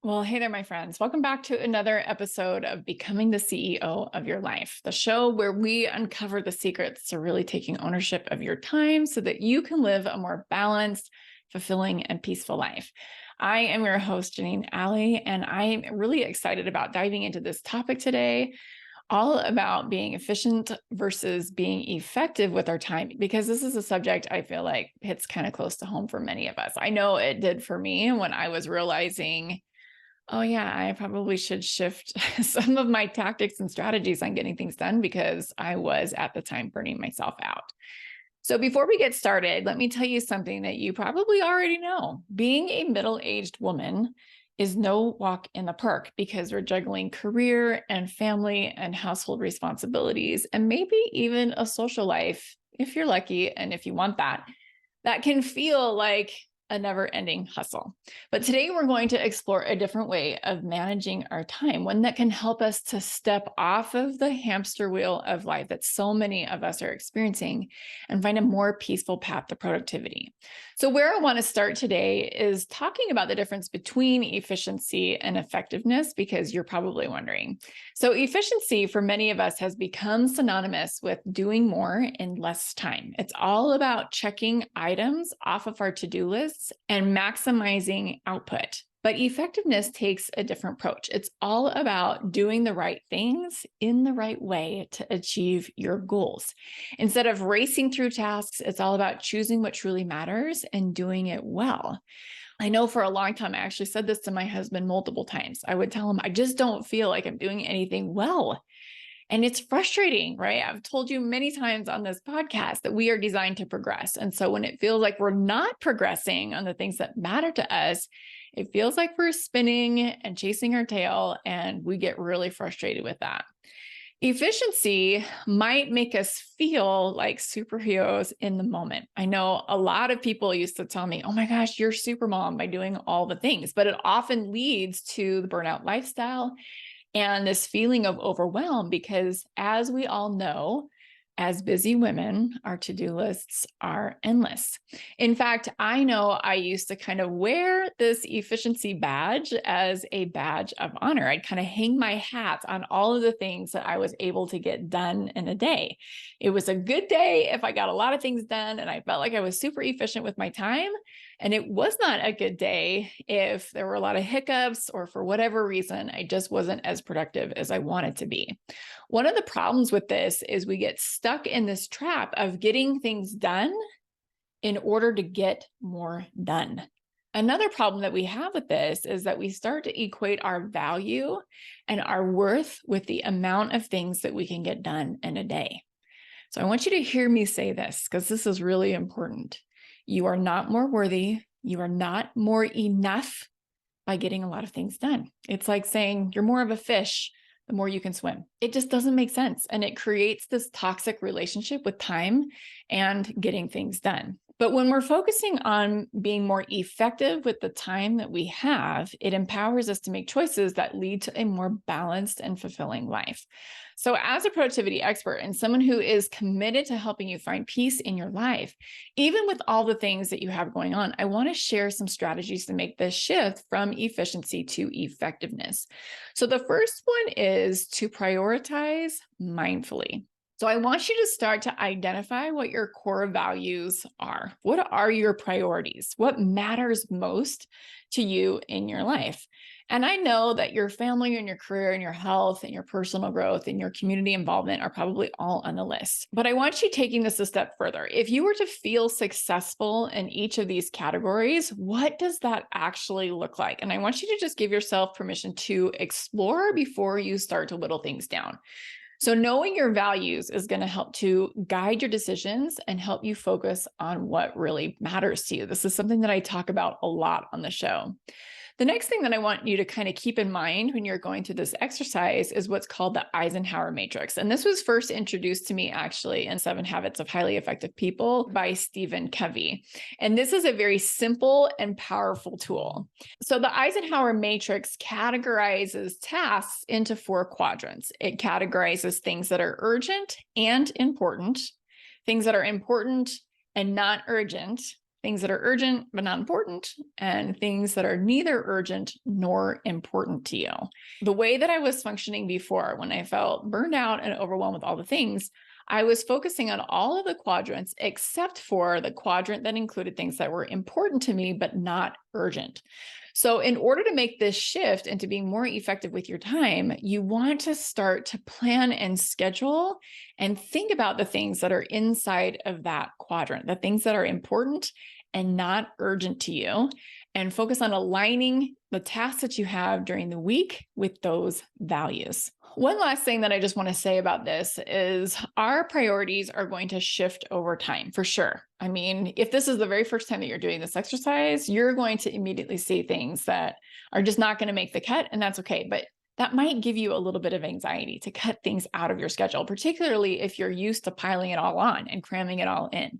Well, hey there, my friends. Welcome back to another episode of Becoming the CEO of Your Life, the show where we uncover the secrets to really taking ownership of your time so that you can live a more balanced, fulfilling, and peaceful life. I am your host, Janeen, and I'm really excited about diving into this topic today, all about being efficient versus being effective with our time, because this is a subject I feel like hits kind of close to home for many of us. I know it did for me when I was realizing, oh yeah, I probably should shift some of my tactics and strategies on getting things done because I was at the time burning myself out. So before we get started, let me tell you something that you probably already know. Being a middle-aged woman is no walk in the park because we're juggling career and family and household responsibilities, and maybe even a social life if you're lucky and if you want that. That can feel like a never-ending hustle. But today we're going to explore a different way of managing our time, one that can help us to step off of the hamster wheel of life that so many of us are experiencing and find a more peaceful path to productivity. So where I want to start today is talking about the difference between efficiency and effectiveness, because you're probably wondering. So efficiency for many of us has become synonymous with doing more in less time. It's all about checking items off of our to-do lists and maximizing output. But effectiveness takes a different approach. It's all about doing the right things in the right way to achieve your goals. Instead of racing through tasks, it's all about choosing what truly matters and doing it well. I know for a long time, I actually said this to my husband multiple times. I would tell him, I just don't feel like I'm doing anything well. And it's frustrating, right? I've told you many times on this podcast that we are designed to progress. And so when it feels like we're not progressing on the things that matter to us, it feels like we're spinning and chasing our tail, and we get really frustrated with that. Efficiency might make us feel like superheroes in the moment. I know a lot of people used to tell me, oh my gosh, you're super mom by doing all the things, but it often leads to the burnout lifestyle and this feeling of overwhelm, because as we all know, as busy women, our to-do lists are endless. In fact, I know I used to kind of wear this efficiency badge as a badge of honor. I'd kind of hang my hat on all of the things that I was able to get done in a day. It was a good day if I got a lot of things done and I felt like I was super efficient with my time. And it was not a good day if there were a lot of hiccups or for whatever reason, I just wasn't as productive as I wanted to be. One of the problems with this is we get stuck in this trap of getting things done in order to get more done. Another problem that we have with this is that we start to equate our value and our worth with the amount of things that we can get done in a day. So I want you to hear me say this, because this is really important. You are not more worthy. You are not more enough by getting a lot of things done. It's like saying you're more of a fish the more you can swim. It just doesn't make sense. And it creates this toxic relationship with time and getting things done. But when we're focusing on being more effective with the time that we have, it empowers us to make choices that lead to a more balanced and fulfilling life. So as a productivity expert and someone who is committed to helping you find peace in your life, even with all the things that you have going on, I want to share some strategies to make this shift from efficiency to effectiveness. So the first one is to prioritize mindfully. So I want you to start to identify what your core values are. What are your priorities? What matters most to you in your life? And I know that your family and your career and your health and your personal growth and your community involvement are probably all on the list. But I want you taking this a step further. If you were to feel successful in each of these categories, what does that actually look like? And I want you to just give yourself permission to explore before you start to whittle things down. So knowing your values is going to help to guide your decisions and help you focus on what really matters to you. This is something that I talk about a lot on the show. The next thing that I want you to kind of keep in mind when you're going through this exercise is what's called the Eisenhower matrix. And this was first introduced to me actually in 7 Habits of Highly Effective People by Stephen Covey. And this is a very simple and powerful tool. So the Eisenhower matrix categorizes tasks into 4 quadrants. It categorizes things that are urgent and important, things that are important and not urgent, things that are urgent but not important, and things that are neither urgent nor important to you. The way that I was functioning before, when I felt burned out and overwhelmed with all the things, I was focusing on all of the quadrants except for the quadrant that included things that were important to me but not urgent. So in order to make this shift into being more effective with your time, you want to start to plan and schedule and think about the things that are inside of that quadrant, the things that are important and not urgent to you, and focus on aligning the tasks that you have during the week with those values. One last thing that I just want to say about this is our priorities are going to shift over time for sure. I mean, if this is the very first time that you're doing this exercise, you're going to immediately see things that are just not going to make the cut, and that's okay. But that might give you a little bit of anxiety to cut things out of your schedule, particularly if you're used to piling it all on and cramming it all in.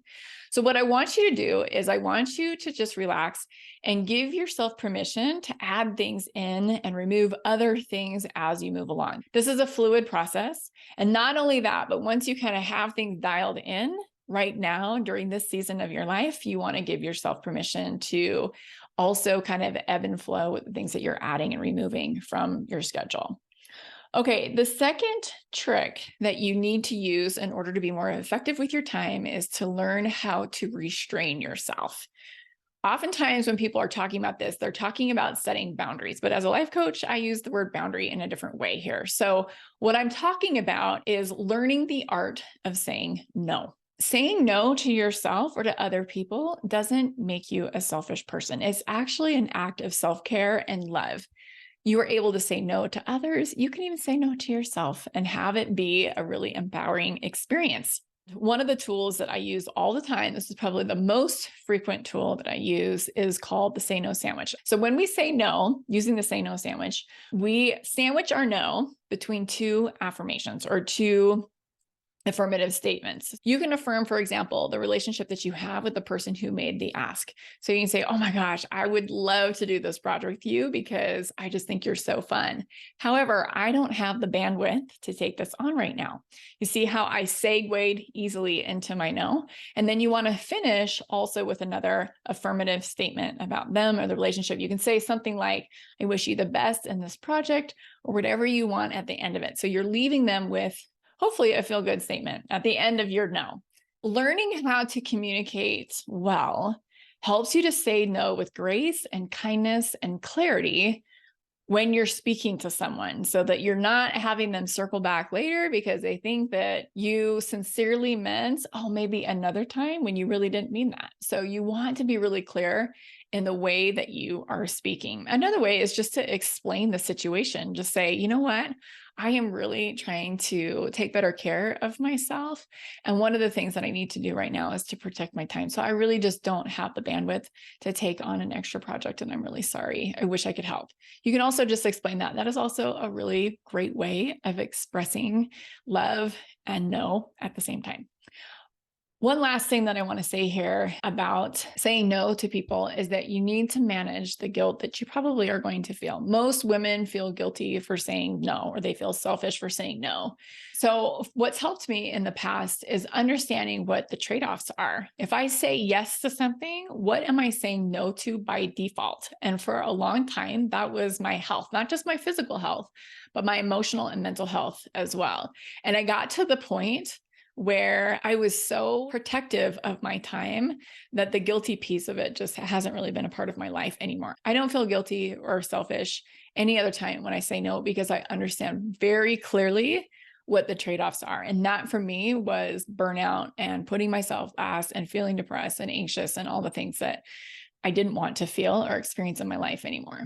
So what I want you to do is I want you to just relax and give yourself permission to add things in and remove other things as you move along. This is a fluid process. And not only that, but once you kind of have things dialed in right now during this season of your life, you want to give yourself permission to also kind of ebb and flow with the things that you're adding and removing from your schedule. Okay, the second trick that you need to use in order to be more effective with your time is to learn how to restrain yourself. Oftentimes when people are talking about this, they're talking about setting boundaries, but as a life coach, I use the word boundary in a different way here. So what I'm talking about is learning the art of saying no. Saying no to yourself or to other people doesn't make you a selfish person. It's actually an act of self-care and love. You are able to say no to others. You can even say no to yourself and have it be a really empowering experience. One of the tools that I use all the time, this is probably the most frequent tool that I use, is called the say no sandwich. So when we say no, using the say no sandwich, we sandwich our no between two affirmations or two affirmative statements. You can affirm, for example, the relationship that you have with the person who made the ask. So you can say, oh my gosh, I would love to do this project with you because I just think you're so fun. However, I don't have the bandwidth to take this on right now. You see how I segued easily into my no? And then you want to finish also with another affirmative statement about them or the relationship. You can say something like, I wish you the best in this project, or whatever you want at the end of it. So you're leaving them with hopefully a feel-good statement at the end of your no. Learning how to communicate well helps you to say no with grace and kindness and clarity when you're speaking to someone, so that you're not having them circle back later because they think that you sincerely meant, oh, maybe another time, when you really didn't mean that. So you want to be really clear in the way that you are speaking. Another way is just to explain the situation. Just say, you know what? I am really trying to take better care of myself. And one of the things that I need to do right now is to protect my time. So I really just don't have the bandwidth to take on an extra project. And I'm really sorry. I wish I could help. You can also just explain that. That is also a really great way of expressing love and no at the same time. One last thing that I want to say here about saying no to people is that you need to manage the guilt that you probably are going to feel. Most women feel guilty for saying no, or they feel selfish for saying no. So what's helped me in the past is understanding what the trade-offs are. If I say yes to something, what am I saying no to by default? And for a long time, that was my health, not just my physical health, but my emotional and mental health as well. And I got to the point where I was so protective of my time that the guilty piece of it just hasn't really been a part of my life anymore. I don't feel guilty or selfish any other time when I say no, because I understand very clearly what the trade-offs are. And that for me was burnout and putting myself last and feeling depressed and anxious and all the things that I didn't want to feel or experience in my life anymore.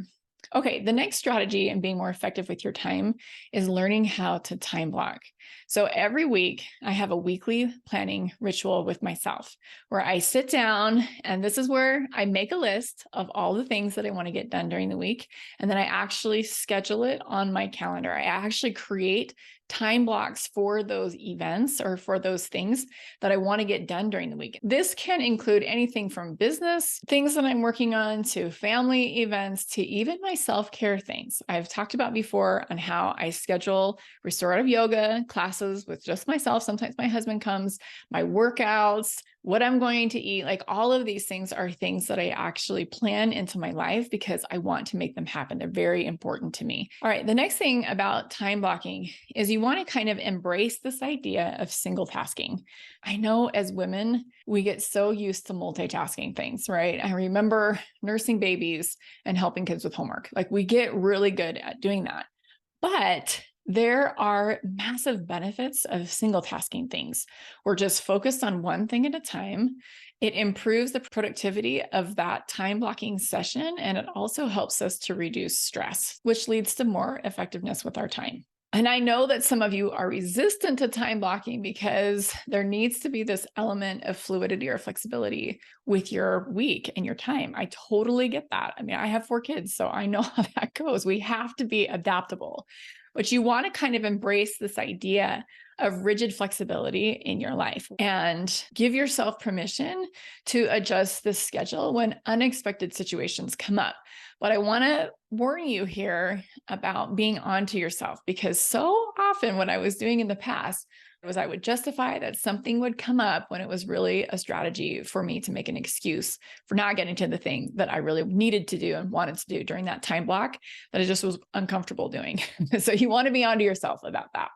Okay, the next strategy in being more effective with your time is learning how to time block. So every week, I have a weekly planning ritual with myself where I sit down, and this is where I make a list of all the things that I want to get done during the week. And then I actually schedule it on my calendar. I actually create time blocks for those events or for those things that I want to get done during the week. This can include anything from business things that I'm working on to family events to even my self-care things. I've talked about before on how I schedule restorative yoga classes with just myself. Sometimes my husband comes, my workouts, what I'm going to eat. Like all of these things are things that I actually plan into my life because I want to make them happen. They're very important to me. All right. The next thing about time blocking is you want to kind of embrace this idea of single tasking. I know as women, we get so used to multitasking things, right? I remember nursing babies and helping kids with homework. Like we get really good at doing that. But there are massive benefits of single tasking things. We're just focused on one thing at a time. It improves the productivity of that time blocking session, and it also helps us to reduce stress, which leads to more effectiveness with our time. And I know that some of you are resistant to time blocking because there needs to be this element of fluidity or flexibility with your week and your time. I totally get that. I mean, I have 4 kids, so I know how that goes. We have to be adaptable. But you want to kind of embrace this idea of rigid flexibility in your life and give yourself permission to adjust the schedule when unexpected situations come up. But I want to warn you here about being onto yourself, because so often what I was doing in the past was I would justify that something would come up when it was really a strategy for me to make an excuse for not getting to the thing that I really needed to do and wanted to do during that time block that I just was uncomfortable doing. So you want to be onto yourself about that.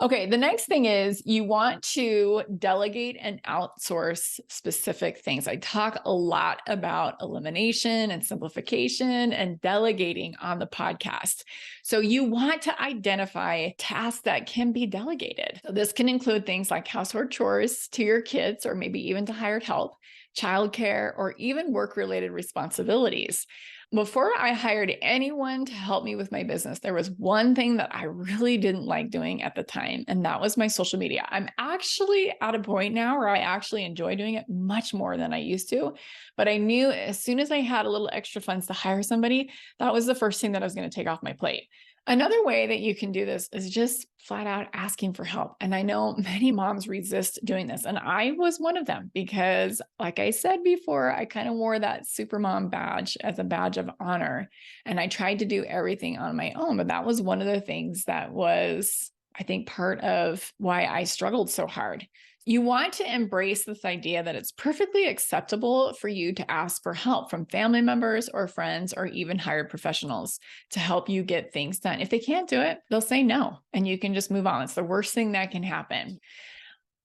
Okay, the next thing is you want to delegate and outsource specific things. I talk a lot about elimination and simplification and delegating on the podcast. So you want to identify tasks that can be delegated. So this can include things like household chores to your kids, or maybe even to hired help, childcare, or even work-related responsibilities. Before I hired anyone to help me with my business, there was one thing that I really didn't like doing at the time, and that was my social media. I'm actually at a point now where I actually enjoy doing it much more than I used to, but I knew as soon as I had a little extra funds to hire somebody, that was the first thing that I was going to take off my plate. Another way that you can do this is just flat out asking for help. And I know many moms resist doing this. And I was one of them because, like I said before, I kind of wore that super mom badge as a badge of honor. And I tried to do everything on my own. But that was one of the things that was, I think, part of why I struggled so hard. You want to embrace this idea that it's perfectly acceptable for you to ask for help from family members or friends or even hired professionals to help you get things done. If they can't do it, they'll say no, and you can just move on. It's the worst thing that can happen.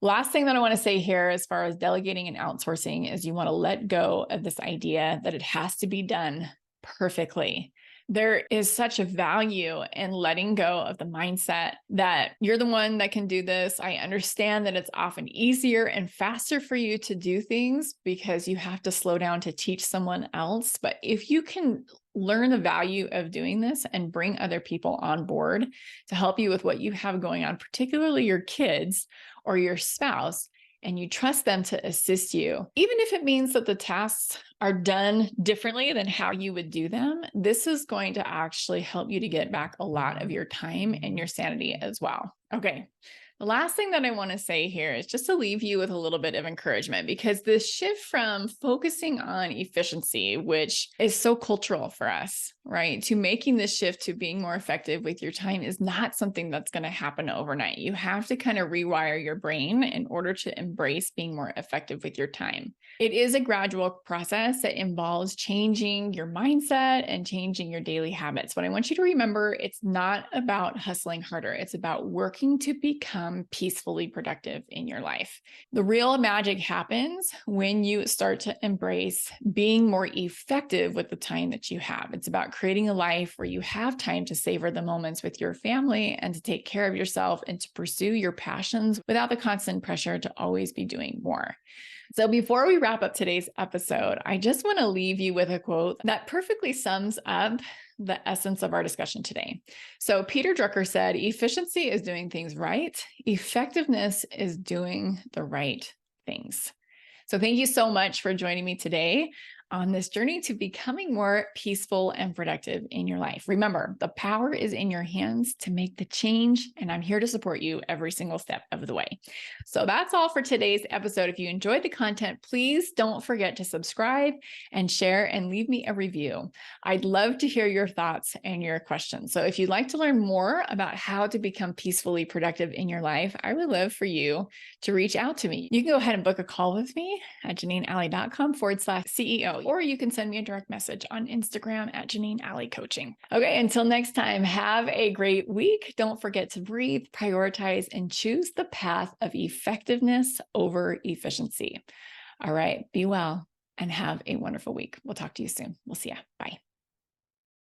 Last thing that I want to say here, as far as delegating and outsourcing, is you want to let go of this idea that it has to be done perfectly. There is such a value in letting go of the mindset that you're the one that can do this. I understand that it's often easier and faster for you to do things because you have to slow down to teach someone else. But if you can learn the value of doing this and bring other people on board to help you with what you have going on, particularly your kids or your spouse, and you trust them to assist you, even if it means that the tasks are done differently than how you would do them, this is going to actually help you to get back a lot of your time and your sanity as well. Okay. The last thing that I want to say here is just to leave you with a little bit of encouragement, because this shift from focusing on efficiency, which is so cultural for us, right, to making this shift to being more effective with your time is not something that's going to happen overnight. You have to kind of rewire your brain in order to embrace being more effective with your time. It is a gradual process that involves changing your mindset and changing your daily habits. But I want you to remember, it's not about hustling harder. It's about working to become peacefully productive in your life. The real magic happens when you start to embrace being more effective with the time that you have. It's about creating a life where you have time to savor the moments with your family and to take care of yourself and to pursue your passions without the constant pressure to always be doing more. So before we wrap up today's episode, I just want to leave you with a quote that perfectly sums up the essence of our discussion today. So Peter Drucker said, "Efficiency is doing things right. Effectiveness is doing the right things." So thank you so much for joining me today. on this journey to becoming more peaceful and productive in your life. Remember, the power is in your hands to make the change, and I'm here to support you every single step of the way. So that's all for today's episode. If you enjoyed the content, please don't forget to subscribe and share and leave me a review. I'd love to hear your thoughts and your questions. So if you'd like to learn more about how to become peacefully productive in your life, I would love for you to reach out to me. You can go ahead and book a call with me at janeenalley.com/CEO, or you can send me a direct message on Instagram at Janeen Alley Coaching. Okay, until next time, have a great week. Don't forget to breathe, prioritize, and choose the path of effectiveness over efficiency. All right, be well and have a wonderful week. We'll talk to you soon. We'll see ya. Bye.